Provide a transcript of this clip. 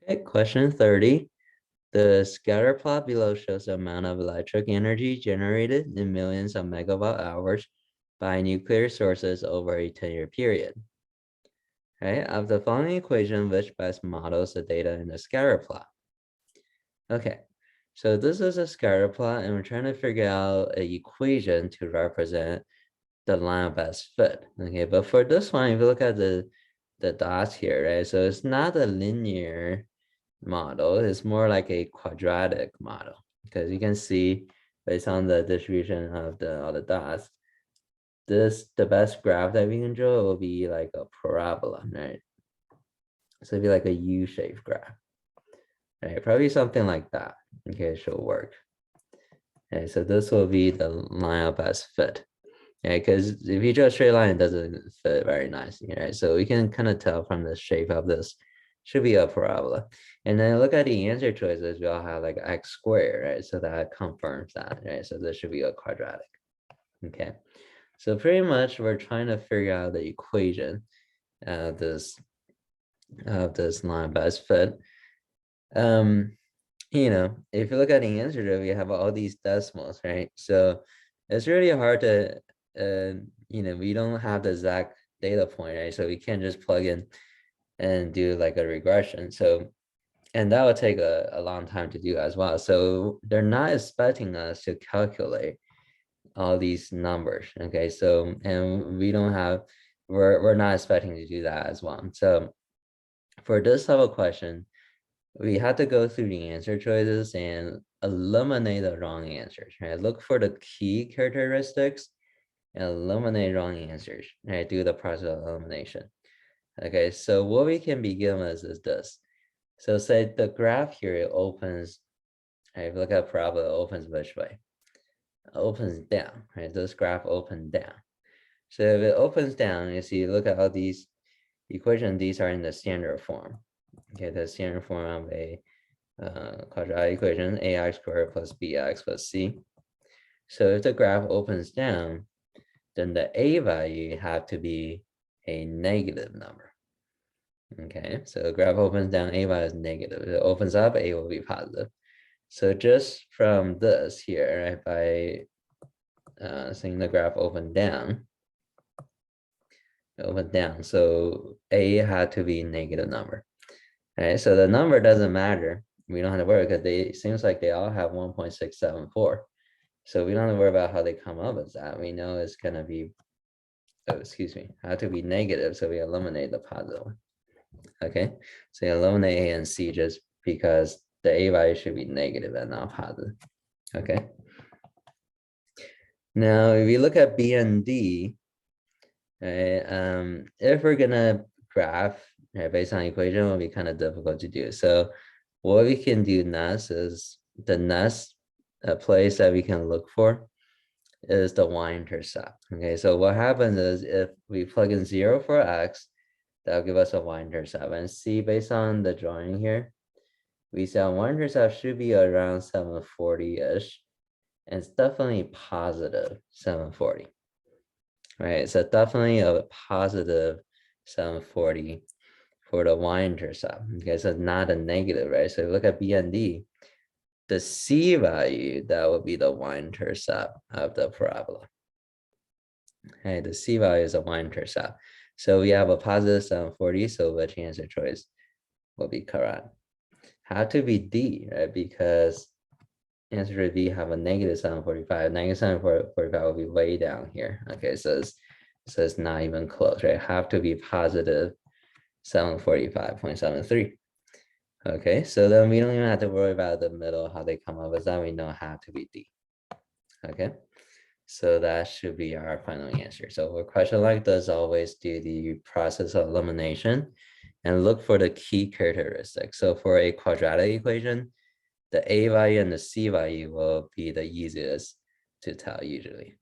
Okay, question 30. The scatter plot below shows the amount of electric energy generated in millions of megawatt hours by nuclear sources over a 10-year period. Right, of the following equation, which best models the data in the scatter plot? Okay, so this is a scatter plot, and we're trying to figure out an equation to represent the line of best fit. Okay, but for this one, if you look at the dots here, right? So it's not a linear model, is more like a quadratic model, because you can see based on the distribution of all the dots, the best graph that we can draw will be like a parabola, right? So it'd be like a U-shaped graph, right? Probably something like that. Okay, it should work. Okay, so this will be the line of best fit. Yeah, because if you draw a straight line, it doesn't fit very nicely, right? So we can kind of tell from the shape of this, should be a parabola. And then look at the answer choices, we all have like x squared, right? So that confirms that, right? So this should be a quadratic, okay? So pretty much we're trying to figure out the equation of this line best fit. If you look at the answer, we have all these decimals, right? So it's really hard to, we don't have the exact data point, right? So we can't just plug in and do like a regression. So, and that would take a long time to do as well. So they're not expecting us to calculate all these numbers, okay? So, and we don't have, we're not expecting to do that as well. So for this type of question, we had to go through the answer choices and eliminate the wrong answers, right? Look for the key characteristics and eliminate wrong answers, right? Do the process of elimination. Okay, so what we can begin with is this. So say the graph here, it opens, right? If you look at parabola, it opens which way? It opens down, right? This graph opened down. So if it opens down, you see, look at all these equations, these are in the standard form. Okay, the standard form of a quadratic equation, ax squared plus bx plus c. So if the graph opens down, then the a value have to be a negative number. Okay, so the graph opens down, a value is negative. If it opens up, a will be positive. So just from this here, right, by seeing the graph open down, so a had to be a negative number. All right, so the number doesn't matter. We don't have to worry because it seems like they all have 1.674. So we don't have to worry about how they come up with that. We know it's going to be, have to be negative. So we eliminate the positive one. Okay, so you eliminate A and C just because the A value should be negative and not positive. Okay. Now, if you look at B and D, right, if we're going to graph, right, based on equation, it will be kind of difficult to do. So what we can do next is the next place that we can look for is the y-intercept. Okay, so what happens is if we plug in 0 for x, that'll give us a y-intercept. And see, based on the drawing here, we see our y-intercept should be around 740-ish. And it's definitely positive 740. Right, so definitely a positive 740 for the y-intercept. Okay, so not a negative, right? So if you look at B and D, the C value, that would be the y-intercept of the parabola. Okay, the C value is a y-intercept. So we have a positive 740, so which answer choice will be correct? Have to be D, right? Because answer B have a negative 745. Negative 745 will be way down here. Okay, so it's not even close, right? Have to be positive 745.73. Okay, so then we don't even have to worry about the middle, how they come up with that. We know have to be D. Okay, so that should be our final answer. So for a question like this, always do the process of elimination and look for the key characteristics. So for a quadratic equation, the A value and the C value will be the easiest to tell usually.